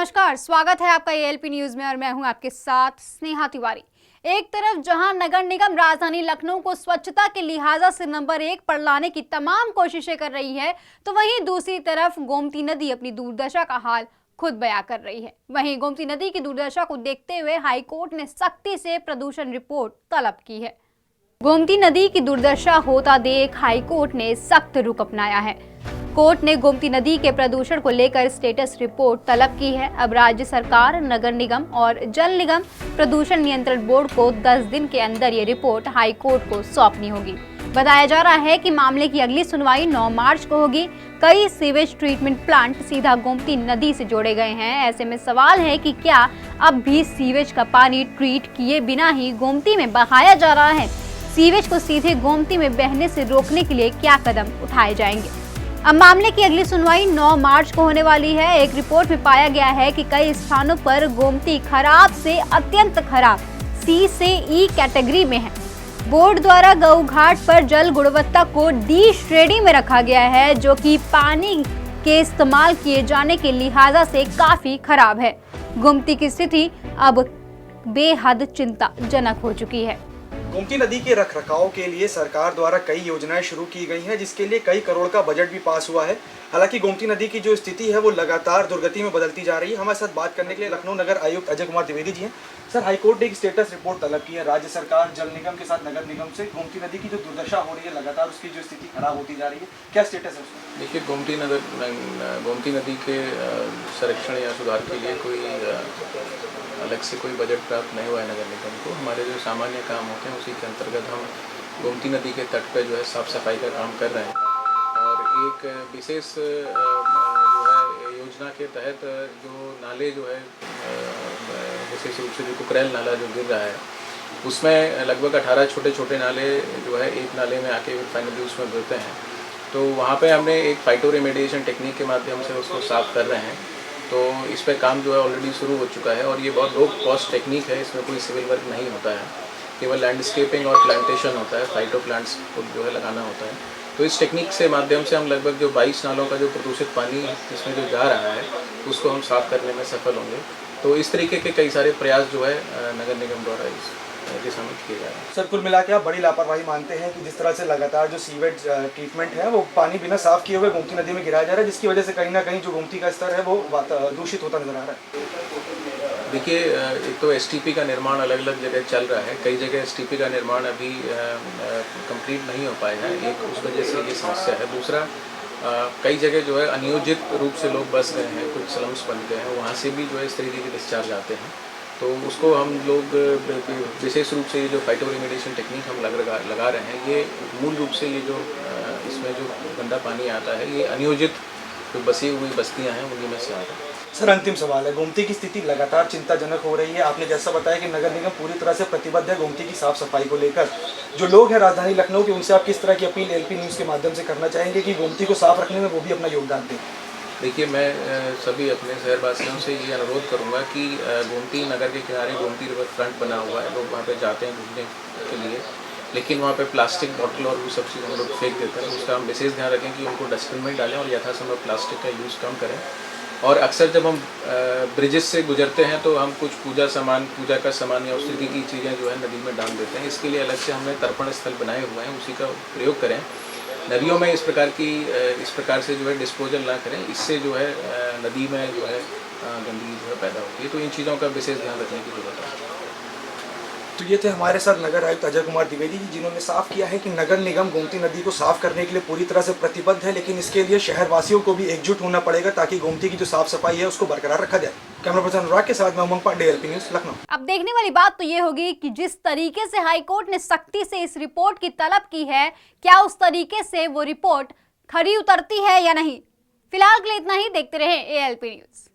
नमस्कार, स्वागत है आपका एएलपी न्यूज में और मैं हूं आपके साथ स्नेहा तिवारी। एक तरफ जहां नगर निगम राजधानी लखनऊ को स्वच्छता के लिहाजा से नंबर 1 पर लाने की तमाम कोशिशें कर रही है, तो वहीं दूसरी तरफ गोमती नदी अपनी दुर्दशा का हाल खुद बयां कर रही है। वहीं गोमती नदी की दुर्दशा को देखते हुए हाईकोर्ट ने सख्ती से प्रदूषण रिपोर्ट तलब की है। गोमती नदी की दुर्दशा होता देख हाईकोर्ट ने सख्त रुख अपनाया है। कोर्ट ने गोमती नदी के प्रदूषण को लेकर स्टेटस रिपोर्ट तलब की है। अब राज्य सरकार, नगर निगम और जल निगम प्रदूषण नियंत्रण बोर्ड को 10 दिन के अंदर ये रिपोर्ट हाई कोर्ट को सौंपनी होगी। बताया जा रहा है कि मामले की अगली सुनवाई 9 मार्च को होगी। कई सीवेज ट्रीटमेंट प्लांट सीधा गोमती नदी से जोड़े गए हैं। ऐसे में सवाल है कि क्या अब भी सीवेज का पानी ट्रीट किए बिना ही गोमती में बहाया जा रहा है? सीवेज को सीधे गोमती में बहने से रोकने के लिए क्या कदम उठाए जाएंगे? अब मामले की अगली सुनवाई 9 मार्च को होने वाली है। एक रिपोर्ट में पाया गया है कि कई स्थानों पर गोमती खराब से अत्यंत खराब C से E कैटेगरी में है। बोर्ड द्वारा गऊ घाट पर जल गुणवत्ता को D श्रेणी में रखा गया है, जो कि पानी के इस्तेमाल किए जाने के लिहाजा से काफी खराब है। गोमती की स्थिति अब बेहद चिंताजनक हो चुकी है। गोमती नदी के रखरखाव के लिए सरकार द्वारा कई योजनाएं शुरू की गई हैं, जिसके लिए कई करोड़ का बजट भी पास हुआ है। हालांकि गोमती नदी की जो स्थिति है वो लगातार दुर्गति में बदलती जा रही है। हमारे साथ बात करने के लिए लखनऊ नगर आयुक्त अजय कुमार द्विवेदी जी हैं। सर, हाईकोर्ट ने एक स्टेटस रिपोर्ट तलब की है राज्य सरकार, जल निगम के साथ नगर निगम से। गोमती नदी की जो दुर्दशा हो रही है, लगातार उसकी जो स्थिति खराब होती जा रही है, क्या स्टेटस है उसका? देखिए, गोमती नदी के संरक्षण या सुधार के लिए कोई अलग से कोई बजट प्राप्त नहीं हुआ है नगर निगम को। हमारे जो सामान्य काम होते हैं उसी के अंतर्गत हम गोमती नदी के तट पर जो है साफ़ सफाई का काम कर रहे हैं। और एक विशेष जो है योजना के तहत जो नाले जो है विशेष रूप से जो कुकरेल नाला जो गिर रहा है, उसमें लगभग 18 छोटे छोटे नाले जो है एक नाले में आके फाइनली उसमें गिरते हैं। तो वहाँ पे हमने एक फाइटो रेमेडिएशन टेक्निक के माध्यम से उसको साफ़ कर रहे हैं। तो इस पे काम जो है ऑलरेडी शुरू हो चुका है और ये बहुत लो कॉस्ट टेक्निक है। इसमें कोई सिविल वर्क नहीं होता है, केवल लैंडस्केपिंग और प्लांटेशन होता है, फाइटो प्लांट्स को जो है लगाना होता है। तो इस टेक्निक से माध्यम से हम लगभग जो 22 नालों का जो प्रदूषित पानी इसमें जो जा रहा है उसको हम साफ़ करने में सफल होंगे। तो इस तरीके के कई सारे प्रयास जो है नगर निगम द्वारा इस दिशा में किए जा रहे हैं। सर, कुल मिला के आप बड़ी लापरवाही मानते हैं कि जिस तरह से लगातार जो सीवेज ट्रीटमेंट है वो पानी बिना साफ किए हुए गोमती नदी में गिराया जा रहा है, जिसकी वजह से कहीं ना कहीं जो गोमती का स्तर है वो दूषित होता नजर आ रहा है। देखिए, एक तो एसटीपी का निर्माण अलग अलग जगह चल रहा है। कई जगह एसटीपी का निर्माण अभी कंप्लीट नहीं हो पाया है, एक उस वजह से ये समस्या है। दूसरा, कई जगह जो है अनियोजित रूप से लोग बस गए हैं, कुछ स्लम्स बन गए हैं, वहाँ से भी जो है इस तरीके के डिस्चार्ज आते हैं। तो उसको हम लोग विशेष रूप से ये जो फाइटो रेमेडिएशन टेक्निक हम लगा रहे हैं, ये मूल रूप से ये जो इसमें जो गंदा पानी आता है ये अनियोजित जो बसी हुई बस्तियां हैं उन्हीं में से आता है। सर, अंतिम सवाल है, गोमती की स्थिति लगातार चिंताजनक हो रही है। आपने जैसा बताया कि नगर निगम पूरी तरह से प्रतिबद्ध है गोमती की साफ सफाई को लेकर। जो लोग हैं राजधानी लखनऊ के, उनसे आप किस तरह की अपील एलपी न्यूज़ के माध्यम से करना चाहेंगे कि गोमती को साफ रखने में वो भी अपना योगदान दें? देखिए, मैं सभी अपने शहरवासियों से ये अनुरोध करूंगा कि गोमती नगर के किनारे गोमती रिवर फ्रंट बना हुआ है, लोग वहाँ पे जाते हैं घूमने के लिए, लेकिन वहाँ पे प्लास्टिक बॉटल और वो सब चीज़ हम लोग फेंक देते हैं। उसका हम विशेष ध्यान रखें कि उनको डस्टबिन में डालें और यथासंभव प्लास्टिक का यूज़ कम करें। और अक्सर जब हम ब्रिजेस से गुजरते हैं तो हम कुछ पूजा का सामान या उस तरीके की चीज़ें जो है नदी में डाल देते हैं। इसके लिए अलग से हमने तर्पण स्थल बनाए हुए हैं, उसी का प्रयोग करें। नदियों में इस प्रकार से जो है डिस्पोजल ना करें, इससे जो है नदी में जो है गंदगी जो है पैदा होती है। तो इन चीज़ों का विशेष ध्यान रखने की जरूरत है। तो ये थे हमारे साथ नगर आयुक्त अजय कुमार द्विवेदी जी, जिन्होंने साफ किया है कि नगर निगम गोमती नदी को साफ करने के लिए पूरी तरह से प्रतिबद्ध है, लेकिन इसके लिए शहरवासियों को भी एकजुट होना पड़ेगा ताकि गोमती की जो साफ सफाई है उसको बरकरार रखा जाए। कैमरा पर्सन अनुराग के साथ मैं उमंग पांडे, एएलपी न्यूज़, लखनऊ। अब देखने वाली बात तो ये होगी कि जिस तरीके से हाईकोर्ट ने सख्ती से इस रिपोर्ट की तलब की है, क्या उस तरीके से वो रिपोर्ट खरी उतरती है या नहीं। फिलहाल के लिए इतना ही। देखते रहे एएलपी न्यूज़।